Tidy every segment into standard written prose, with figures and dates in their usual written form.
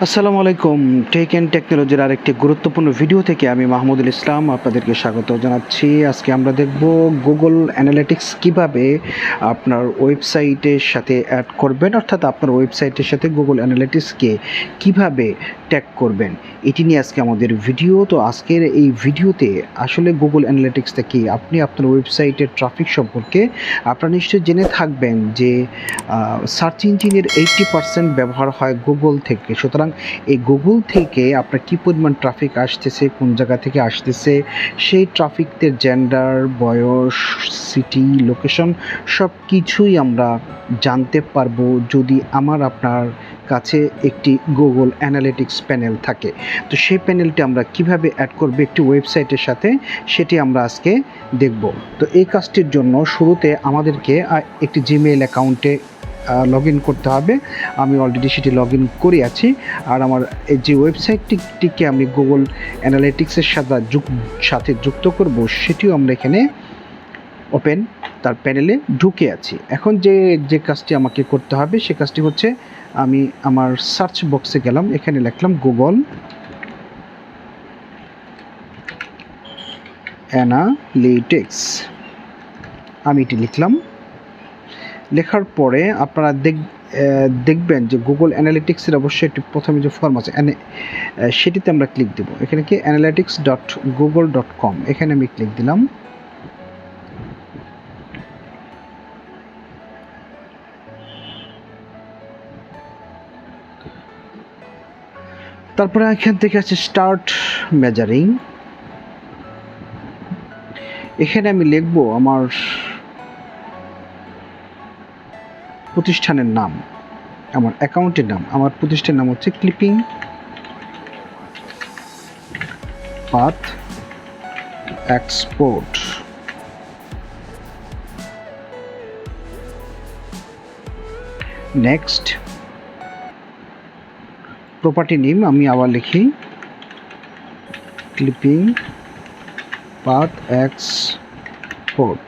আসসালামু আলাইকুম। Take and টেকনোলজির আরেকটি গুরুত্বপূর্ণ ভিডিও থেকে আমি মাহমুদুল ইসলাম আপনাদেরকে স্বাগত জানাচ্ছি। আজকে আমরা দেখব গুগল অ্যানালিটিক্স কিভাবে আপনার ওয়েবসাইটের সাথে অ্যাড করবেন, অর্থাৎ আপনার ওয়েবসাইটের সাথে গুগল অ্যানালিটিক্সকে কিভাবে ট্যাগ করবেন, এটি নিয়ে আজকে আমাদের ভিডিও। তো আজকের এই ভিডিওতে আসলে গুগল অ্যানালিটিক্সটা কি, আপনি আপনার ওয়েবসাইটের ট্রাফিক সম্পর্কে আপনারা নিশ্চয়ই জেনে থাকবেন যে সার্চ ইঞ্জিনের 80% ব্যবহার হয় গুগল থেকে। সুতরাং এই গুগল থেকে আপনার কী পরিমাণ ট্রাফিক আসতেছে, কোন জায়গা থেকে আসতেছে, সেই ট্রাফিকদের জেন্ডার, বয়স, সিটি, লোকেশন সব কিছুই আমরা জানতে পারবো যদি আপনার কাছে একটি গুগল অ্যানালিটিক্স প্যানেল থাকে। তো সেই প্যানেলটি আমরা কিভাবে অ্যাড করবো একটি ওয়েবসাইটের সাথে, সেটি আমরা আজকে দেখব। তো এই কাজটির জন্য শুরুতে আমাদেরকে একটি জিমেইল অ্যাকাউন্টে লগ ইন করতে হবে। আমি অলরেডি সেটি লগ ইন করে আছি। আর আমার এই যে ওয়েবসাইটটিকে আমি গুগল অ্যানালিটিক্সের সাথে যুক্ত করব, সেটিও আমরা এখানে ওপেন তার প্যানেলে ঢুকে আছি। এখন যে কাজটি আমাকে করতে হবে সে কাজটি হচ্ছে, আমি আমার সার্চ বক্সে গেলাম, এখানে লিখলাম গুগল অ্যানালিটিক্স। আমি এটি লিখলাম। লেখার পরে আপনারা দেখবেন যে গুগল অ্যানালিটিক্সের অবশ্যই একটি প্রথমে যে ফর্ম আছে সেটিতে আমরা ক্লিক দেব। এখানে কি analytics.google.com, এখানে আমি ক্লিক দিলাম। তারপরে এখান থেকে আছে স্টার্ট মেজারিং। এখানে আমি লিখব আমার প্রতিষ্ঠানের নাম, আমার অ্যাকাউন্টের নাম। আমার প্রতিষ্ঠানের নাম হচ্ছে clipping path export. Next, property name আমি আবার লিখি ক্লিপিং পাথ এক্সপোর্ট।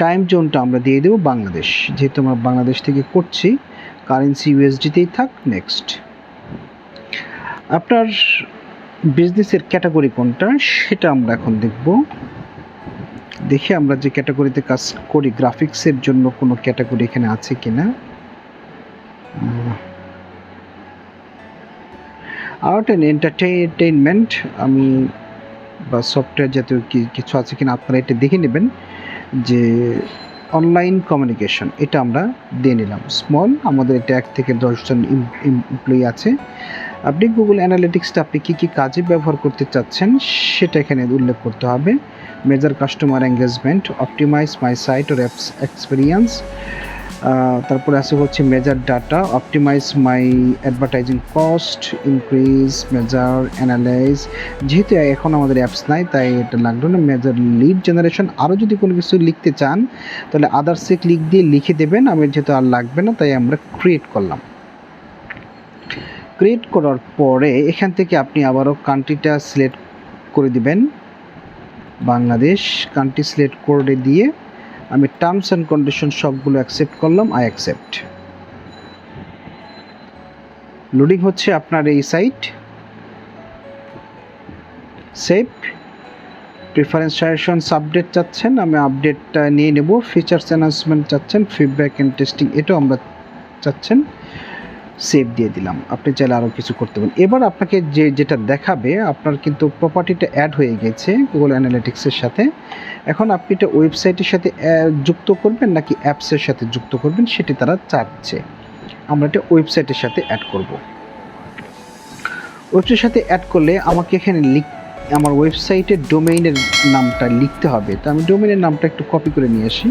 টাইম জোনটা আমরা দিয়ে দেবো বাংলাদেশ, যেহেতু আমরা বাংলাদেশ থেকে করছি, কারেন্সি ইউএসডিতেই থাক। নেক্সট, আপনার বিজনেসের ক্যাটাগরি কোনটা সেটা আমরা এখন দেখব। দেখি আমরা যে ক্যাটাগরিতে কাজ করি, গ্রাফিক্সের জন্য কোনো ক্যাটাগরি এখানে আছে কিনা। আর্ট অ্যান্ড এন্টারটেইনমেন্ট আমি বা সফটওয়্যার জাতীয় কিছু আছে কিনা আপনারা এটা দেখে নেবেন। যে অনলাইন কমিউনিকেশন, এটা আমরা দিয়ে নিলাম স্মল। আমাদের এটা 1 থেকে 10 জন এমপ্লয়ি আছে। আপনি গুগল অ্যানালিটিক্সটা আপনি কী কাজে ব্যবহার করতে চাচ্ছেন সেটা এখানে উল্লেখ করতে হবে। Measure customer engagement, optimise my site or apps experience. তারপরে আছে হচ্ছে measure data, optimise my advertising cost, increase, measure, analyse. যেহেতু এখন আমাদের অ্যাপস নাই তাই এটা লাগলো না। মেজার লিড জেনারেশন, আরও যদি কোনো কিছু লিখতে চান তাহলে আদার্সে ক্লিক দিয়ে লিখে দেবেন। আমি যেহেতু আর লাগবে না তাই আমরা ক্রিয়েট করলাম। ক্রিয়েট করার পরে এখান থেকে আপনি আবারও কান্ট্রিটা সিলেক্ট করে দিবেন, বাংলাদেশ। কান্ট্রি সিলেক্ট করে দিয়ে আমি টার্মস অ্যান্ড কন্ডিশন সবগুলো অ্যাকসেপ্ট করলাম। I accept. লোডিং হচ্ছে আপনার এই site. Save. Preference suggestions update চাচ্ছেন, আমি আপডেটটা নিয়ে নেব। ফিচার্স অ্যানাউন্সমেন্ট চাচ্ছেন, ফিডব্যাক অ্যান্ড টেস্টিং এটাও আমরা চাচ্ছেন। সেভ দিয়ে দিলাম। আপনি চাইলে আরও কিছু করতে পারেন। এবার আপনাকে যেটা দেখাবে, আপনার কিন্তু প্রপার্টিটা অ্যাড হয়ে গেছে গুগল অ্যানালিটিক্সের সাথে। এখন আপনি এটা ওয়েবসাইটের সাথে যুক্ত করবেন নাকি অ্যাপসের সাথে যুক্ত করবেন সেটি তারা চাচ্ছে। আমরা এটা ওয়েবসাইটের সাথে অ্যাড করব। ওয়েবসাইটের সাথে অ্যাড করলে আমাকে এখানে আমার ওয়েবসাইটের ডোমেইনের নামটা লিখতে হবে। তো আমি ডোমেইনের নামটা একটু কপি করে নিয়ে আসি।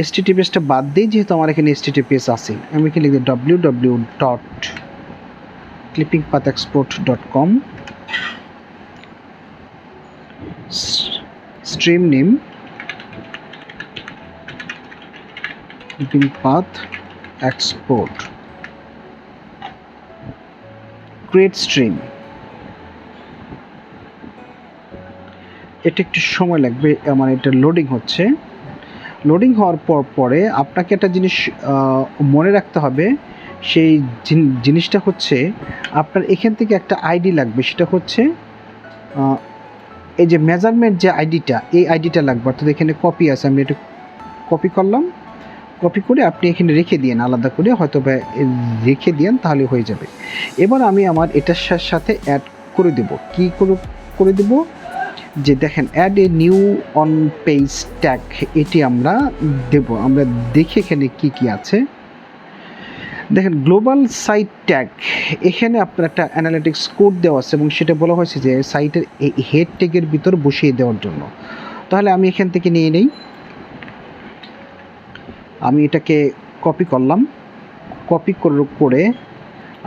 HTTPSটা বাদ দিই, যেহেতু আমার এখানে HTTPS আছে। আমি এখানে লিখব www.clippingpathexport.com। Stream name clipping path export. Create stream. এটা একটু সময় লাগবে, আমার এটা লোডিং হচ্ছে। লোডিং হওয়ার পরে আপনাকে একটা জিনিস মনে রাখতে হবে, সেই জিনিসটা হচ্ছে আপনার এখান থেকে একটা আইডি লাগবে, সেটা হচ্ছে এই যে মেজারমেন্ট যে আইডিটা, এই আইডিটা লাগবে। অর্থাৎ এখানে কপি আছে, আমি এটা কপি করলাম, কপি করে আপনি এখানে রেখে দিন, আলাদা করে হয়তো বা রেখে দিন, তাহলে হয়ে যাবে। এবার আমি আমার এটার সাথে অ্যাড করে দেব। কি করে দেব, যে দেখেন add a new on page tag, এটি আমরা দেব। আমরা দেখি এখানে কি কি আছে। দেখেন গ্লোবাল সাইট ট্যাগ, এখানে আপনার একটা অ্যানালিটিক্স কোড দেওয়া আছে এবং সেটা বলা হয়েছে যে সাইটের এই হেড ট্যাগের ভিতর বসিয়ে দেওয়ার জন্য। তাহলে আমি এখান থেকে নিয়ে নেই, আমি এটাকে কপি করলাম, কপি করে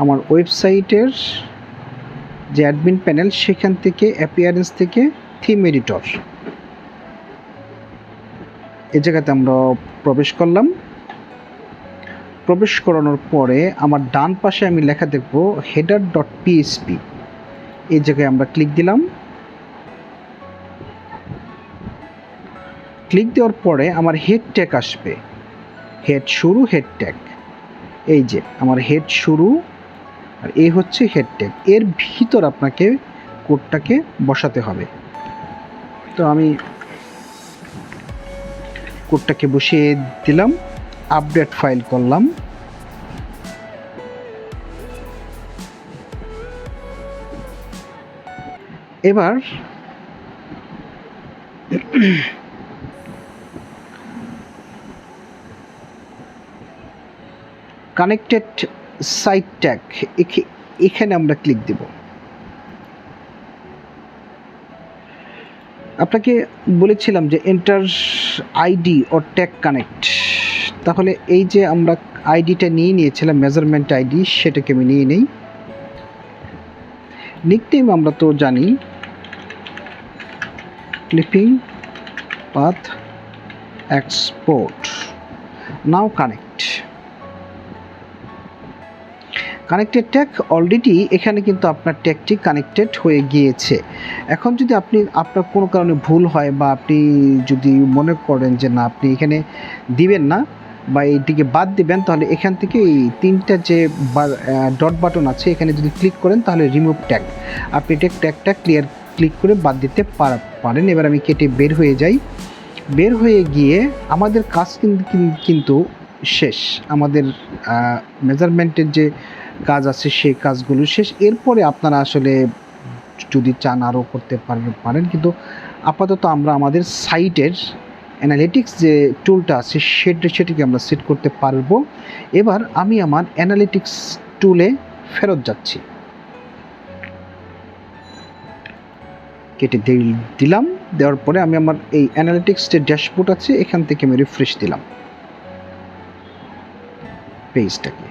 আমার ওয়েবসাইটের যে অ্যাডমিন প্যানেল, সেখান থেকে অ্যাপিয়ারেন্স থেকে থিম এডিটর, এই জায়গাতে আমরা প্রবেশ করলাম। প্রবেশ করানোর পরে আমার ডান পাশে আমি লেখা দেখব header.php, এই জায়গায় আমরা ক্লিক দিলাম। ক্লিক দেওয়ার পরে আমার হেড ট্যাগ আসবে, হেড শুরু, হেড ট্যাগ। এই যে আমার হেড শুরু আর এই হচ্ছে হেড ট্যাগ, এর ভিতর আপনাকে কোডটাকে বসাতে হবে। তো আমি কোডটাকে বসিয়ে দিলাম, আপডেট ফাইল করলাম। এবার কানেক্টেড সাইট ট্যাগ, এখানে আমরা ক্লিক দেব। আপনাকে বলেছিলাম যে এন্টার আইডি ও ট্যাগ কানেক্ট, তাহলে এই যে আমরা আইডিটা নিয়েছিলাম মেজারমেন্ট আইডি, সেটাকে আমি নিয়ে নেই। নিকনেম আমরা তো জানি, ক্লিপিং পাথ এক্সপোর্ট, নাও কানেক্ট। কানেক্টেড ট্যাগ অলরেডি এখানে কিন্তু আপনার ট্যাগটি কানেক্টেড হয়ে গিয়েছে। এখন যদি আপনার কোনো কারণে ভুল হয় বা আপনি যদি মনে করেন যে না আপনি এখানে দিবেন না বা এইটিকে বাদ দিবেন, তাহলে এখান থেকে এই তিনটা যে ডট বাটন আছে, এখানে যদি ক্লিক করেন তাহলে রিমুভ ট্যাগ, আপনি ট্যাগটা ক্লিক করে বাদ দিতে পারেন। এবার আমি কেটে বের হয়ে যাই। বের হয়ে গিয়ে আমাদের কাজ কিন্তু শেষ, আমাদের মেজারমেন্টের যে কাজ আছে সেই কাজগুলো শেষ। এরপরে আপনারা আসলে যদি চান আরও করতে পারেন, কিন্তু আপাতত আমরা আমাদের সাইটের অ্যানালিটিক্স যে টুলটা আছে সেটিকে আমরা সেট করতে পারবো। এবার আমি আমার অ্যানালিটিক্স টুলে ফেরত যাচ্ছি, কেটে দিলাম। দেওয়ার পরে আমি আমার এই অ্যানালিটিক্স যে ড্যাশবোর্ড আছে, এখান থেকে আমি রিফ্রেশ দিলাম পেজটাকে।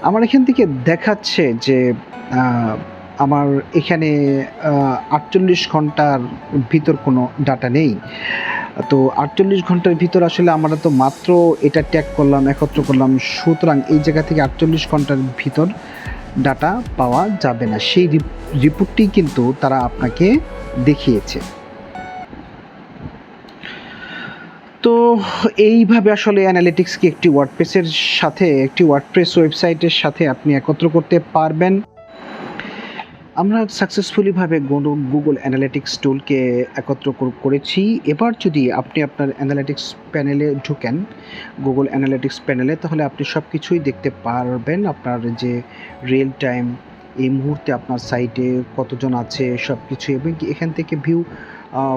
আমার এখান থেকে দেখাচ্ছে যে আমার এখানে 48 ঘন্টার ভিতর কোনো ডাটা নেই। তো 48 ঘন্টার ভিতর আসলে আমরা তো মাত্র এটা ট্যাগ করলাম, একত্র করলাম, সুতরাং এই জায়গা থেকে 48 ঘন্টার ভিতর ডাটা পাওয়া যাবে না। সেই রিপোর্টটি কিন্তু তারা আপনাকে দেখিয়েছে। তো এইভাবে আসলে অ্যানালিটিক্সকে একটি ওয়ার্ডপ্রেস ওয়েবসাইটের সাথে আপনি একত্র করতে পারবেন। আমরা সাকসেসফুলিভাবে গুগল অ্যানালিটিক্স টুলকে একত্র করেছি। এবার যদি আপনি আপনার অ্যানালিটিক্স প্যানেলে ঢুকেন, গুগল অ্যানালিটিক্স প্যানেলে, তাহলে আপনি সব কিছুই দেখতে পারবেন। আপনার যে রিয়েল টাইম এই মুহূর্তে আপনার সাইটে কতজন আছে সব কিছু, এবং এখান থেকে ভিউ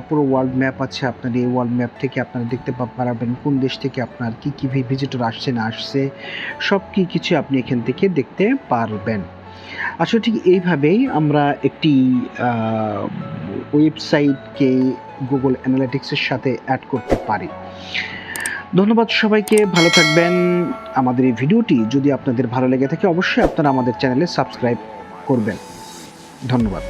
পুরো ওয়ার্ল্ড ম্যাপ আছে। আপনার এই ওয়ার্ল্ড ম্যাপ থেকে আপনারা দেখতে পারবেন কোন দেশ থেকে আপনার কী ভিজিটর আসছে না আসছে, সব কিছু আপনি এখান থেকে দেখতে পারবেন। আসলে ঠিক এইভাবেই আমরা একটি ওয়েবসাইটকে গুগল অ্যানালিটিক্সের সাথে অ্যাড করতে পারি। ধন্যবাদ সবাইকে, ভালো থাকবেন। আমাদের এই ভিডিওটি যদি আপনাদের ভালো লেগে থাকে, অবশ্যই আপনারা আমাদের চ্যানেলে সাবস্ক্রাইব করবেন। ধন্যবাদ।